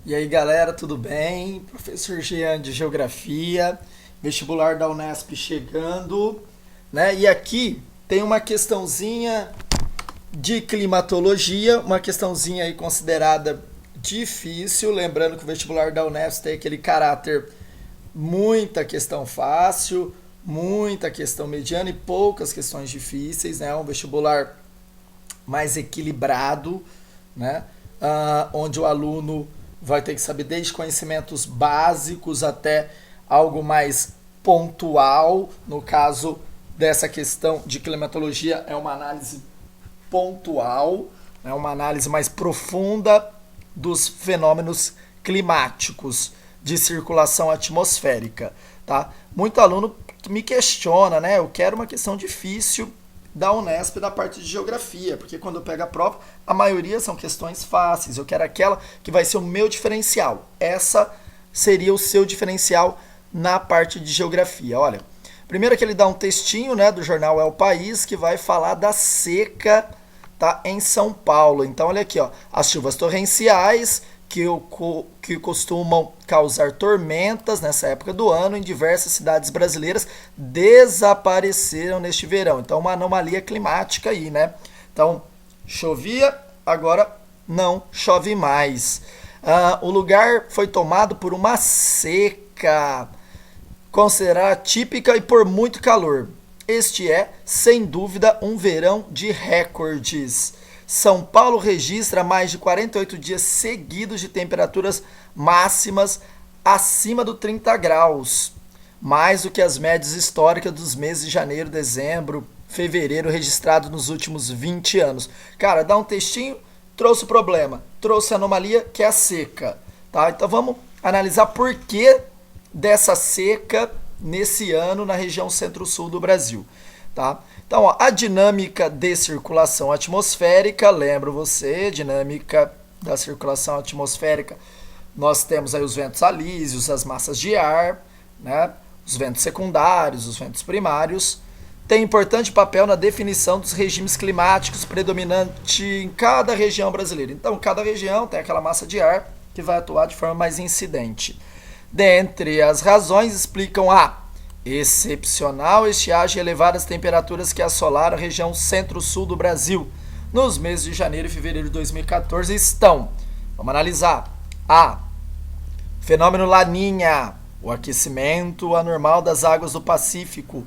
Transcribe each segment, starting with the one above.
E aí, galera, tudo bem? Professor Jean de Geografia, vestibular da Unesp chegando, né? E aqui tem uma questãozinha de climatologia, uma questãozinha aí considerada difícil, lembrando que o vestibular da Unesp tem aquele caráter muita questão fácil, muita questão mediana e poucas questões difíceis, né? Um vestibular mais equilibrado, né? Onde o aluno vai ter que saber desde conhecimentos básicos até algo mais pontual. No caso dessa questão de climatologia, é uma análise pontual, é uma análise mais profunda dos fenômenos climáticos de circulação atmosférica, tá? Muito aluno me questiona, né? Eu quero uma questão difícil da Unesp da parte de geografia, porque quando eu pego a prova, a maioria são questões fáceis. Eu quero aquela que vai ser o meu diferencial. Essa seria o seu diferencial na parte de geografia. Olha, primeiro que ele dá um textinho, né, do jornal É o País, que vai falar da seca, tá, em São Paulo. Então, olha aqui, ó, as chuvas torrenciais que costumam causar tormentas nessa época do ano em diversas cidades brasileiras desapareceram neste verão. Então, uma anomalia climática aí, né? Então, chovia, agora não chove mais. O lugar foi tomado por uma seca considerada típica e por muito calor. Este é, sem dúvida, um verão de recordes. São Paulo registra mais de 48 dias seguidos de temperaturas máximas acima do 30 graus, mais do que as médias históricas dos meses de janeiro, dezembro, fevereiro registrados nos últimos 20 anos. Cara, dá um textinho, trouxe o problema, trouxe a anomalia que é a seca. Tá? Então vamos analisar por que dessa seca nesse ano na região centro-sul do Brasil. Tá? Então, ó, a dinâmica de circulação atmosférica, lembro você, dinâmica da circulação atmosférica, nós temos aí os ventos alísios, as massas de ar, né? Os ventos secundários, os ventos primários, tem importante papel na definição dos regimes climáticos predominantes em cada região brasileira. Então, cada região tem aquela massa de ar que vai atuar de forma mais incidente. Dentre as razões explicam a excepcional estiagem e elevadas temperaturas que assolaram a região centro-sul do Brasil nos meses de janeiro e fevereiro de 2014 estão, vamos analisar, a fenômeno Laninha, o aquecimento anormal das águas do Pacífico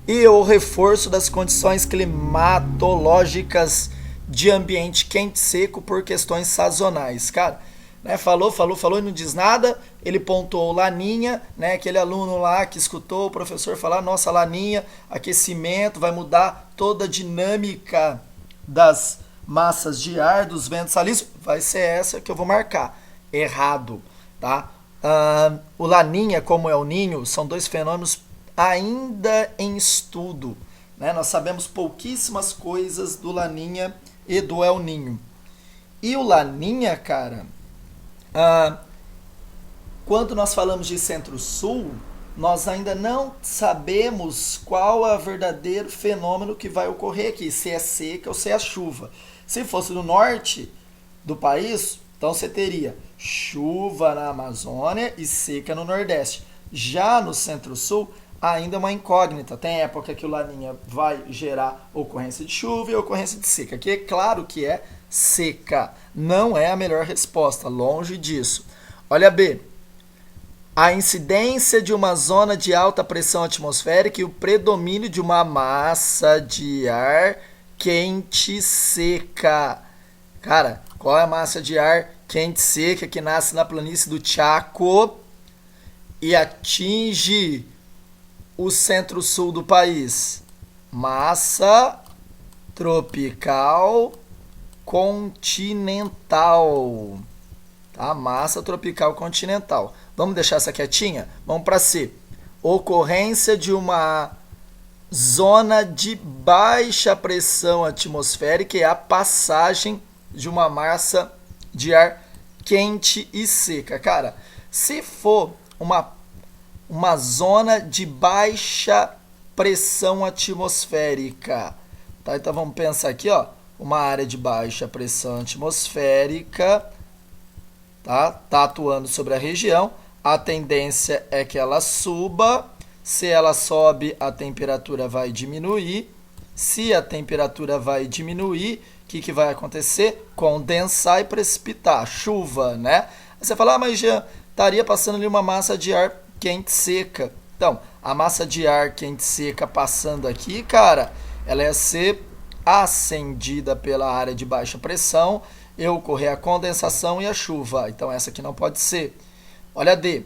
e o reforço das condições climatológicas de ambiente quente e seco por questões sazonais. Cara, né, falou e não diz nada, ele pontuou Laninha, né, aquele aluno lá que escutou o professor falar, nossa, Laninha, aquecimento, vai mudar toda a dinâmica das massas de ar, dos ventos alísios, vai ser essa que eu vou marcar. Errado, tá? O Laninha, como é o Ninho, são dois fenômenos ainda em estudo, né? Nós sabemos pouquíssimas coisas do Laninha e do El Ninho. E o Laninha, cara, quando nós falamos de centro-sul, nós ainda não sabemos qual é o verdadeiro fenômeno que vai ocorrer aqui, se é seca ou se é chuva. Se fosse no norte do país, então você teria chuva na Amazônia e seca no Nordeste. Já no centro-sul, ainda é uma incógnita. Tem época que o Laninha vai gerar ocorrência de chuva e ocorrência de seca. Aqui é claro que é seca. Não é a melhor resposta, longe disso. Olha B. A incidência de uma zona de alta pressão atmosférica e o predomínio de uma massa de ar quente seca. Cara, qual é a massa de ar quente seca que nasce na planície do Chaco e atinge o centro-sul do país? Massa tropical continental. Tá? Massa tropical continental. Vamos deixar essa quietinha? Vamos para C. Ocorrência de uma zona de baixa pressão atmosférica e a passagem de uma massa de ar quente e seca. Cara, se for uma zona de baixa pressão atmosférica, tá? Então vamos pensar aqui, ó, uma área de baixa pressão atmosférica tá? Tá atuando sobre a região, a tendência é que ela suba. Se ela sobe, a temperatura vai diminuir. Se a temperatura vai diminuir, o que vai acontecer? Condensar e precipitar, chuva, né? Aí você fala, mas já estaria passando ali uma massa de ar quente seca. Então, a massa de ar quente seca passando aqui, cara, ela ia ser acendida pela área de baixa pressão e ocorrer a condensação e a chuva. Então, essa aqui não pode ser. Olha D.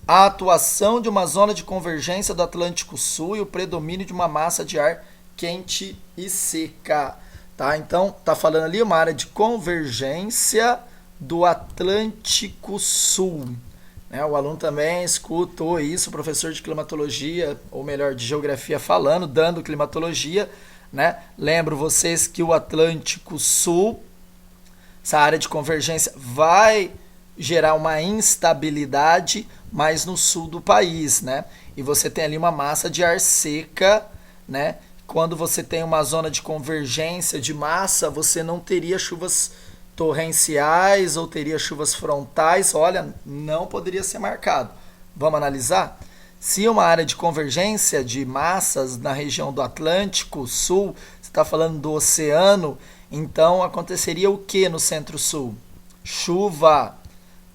A atuação de uma zona de convergência do Atlântico Sul e o predomínio de uma massa de ar quente e seca. Tá? Então, tá falando ali uma área de convergência do Atlântico Sul. Né? O aluno também escutou isso, o professor de climatologia, ou melhor, de geografia falando, dando climatologia. Né? Lembro vocês que o Atlântico Sul, essa área de convergência vai gerar uma instabilidade mais no sul do país, né? E você tem ali uma massa de ar seca, né? Quando você tem uma zona de convergência de massa, você não teria chuvas torrenciais ou teria chuvas frontais. Olha, não poderia ser marcado. Vamos analisar? Se uma área de convergência de massas na região do Atlântico Sul, você está falando do oceano, então aconteceria o que no centro-sul? Chuva,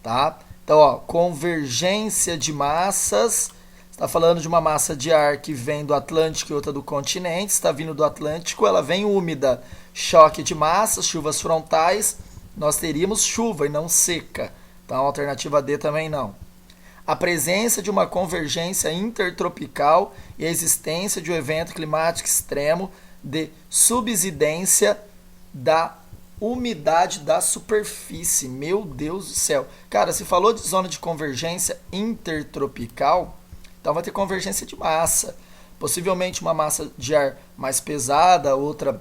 tá? Então, ó, convergência de massas, está falando de uma massa de ar que vem do Atlântico e outra do continente, está vindo do Atlântico, ela vem úmida, choque de massas, chuvas frontais, nós teríamos chuva e não seca. Então, a alternativa D também não. A presença de uma convergência intertropical e a existência de um evento climático extremo de subsidência da umidade da superfície. Meu Deus do céu. Cara, se falou de zona de convergência intertropical, então vai ter convergência de massa. Possivelmente uma massa de ar mais pesada, outra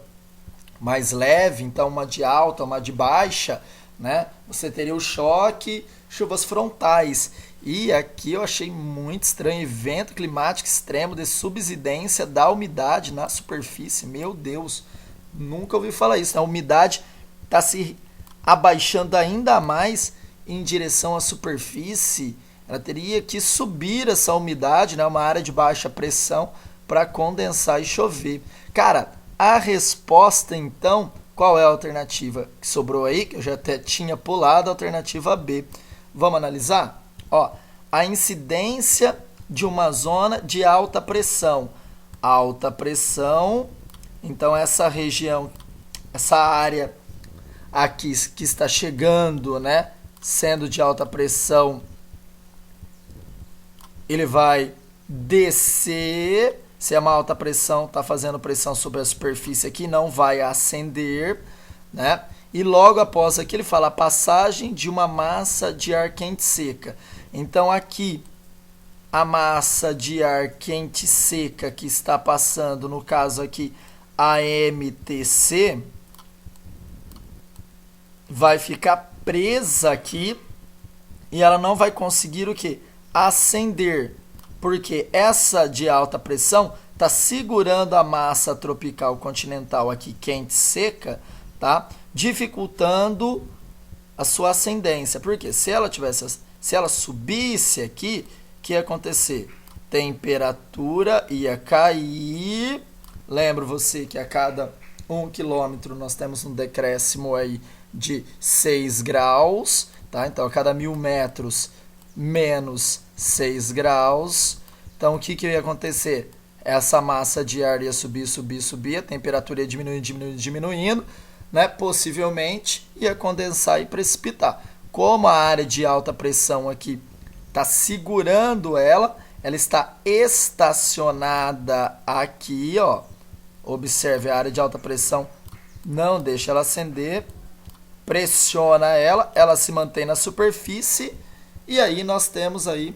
mais leve, então uma de alta, uma de baixa, né? Você teria o choque, chuvas frontais. E aqui eu achei muito estranho, evento climático extremo de subsidência da umidade na superfície. Meu Deus, nunca ouvi falar isso. A umidade está se abaixando ainda mais em direção à superfície. Ela teria que subir essa umidade, né, uma área de baixa pressão, para condensar e chover. Cara, a resposta então, qual é a alternativa que sobrou aí? Que eu já até tinha pulado, a alternativa B. Vamos analisar? Ó, a incidência de uma zona de alta pressão. Alta pressão, então essa região, essa área aqui que está chegando, né, sendo de alta pressão, ele vai descer. Se é uma alta pressão, está fazendo pressão sobre a superfície aqui, não vai ascender, né? E logo após aqui ele fala a passagem de uma massa de ar quente seca. Então aqui a massa de ar quente seca que está passando, no caso aqui a MTC, vai ficar presa aqui e ela não vai conseguir o quê? Ascender, porque essa de alta pressão está segurando a massa tropical continental aqui quente seca, tá? Dificultando a sua ascendência. Porque se ela subisse aqui, o que ia acontecer? Temperatura ia cair. Lembro você que a cada 1 quilômetro nós temos um decréscimo aí de 6 graus, tá? Então, a cada 1.000 metros, menos 6 graus. Então, o que ia acontecer? Essa massa de ar ia subir, subir, subir, a temperatura ia diminuindo, diminuindo, diminuindo, né? Possivelmente ia condensar e precipitar. Como a área de alta pressão aqui está segurando ela, ela está estacionada aqui, ó. Observe, a área de alta pressão não deixa ela acender, pressiona ela, ela se mantém na superfície e aí nós temos aí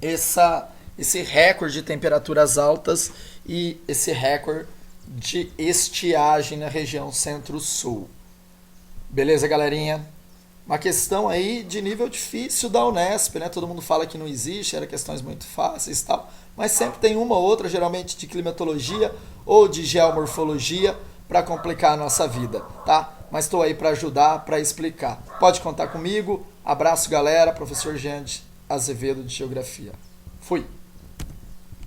esse recorde de temperaturas altas e esse recorde de estiagem na região centro-sul. Beleza, galerinha? Uma questão aí de nível difícil da Unesp, né? Todo mundo fala que não existe, eram questões muito fáceis e tal, mas sempre tem uma ou outra, geralmente de climatologia ou de geomorfologia, para complicar a nossa vida, tá? Mas estou aí para ajudar, para explicar. Pode contar comigo. Abraço, galera. Professor Jean Azevedo de Geografia. Fui.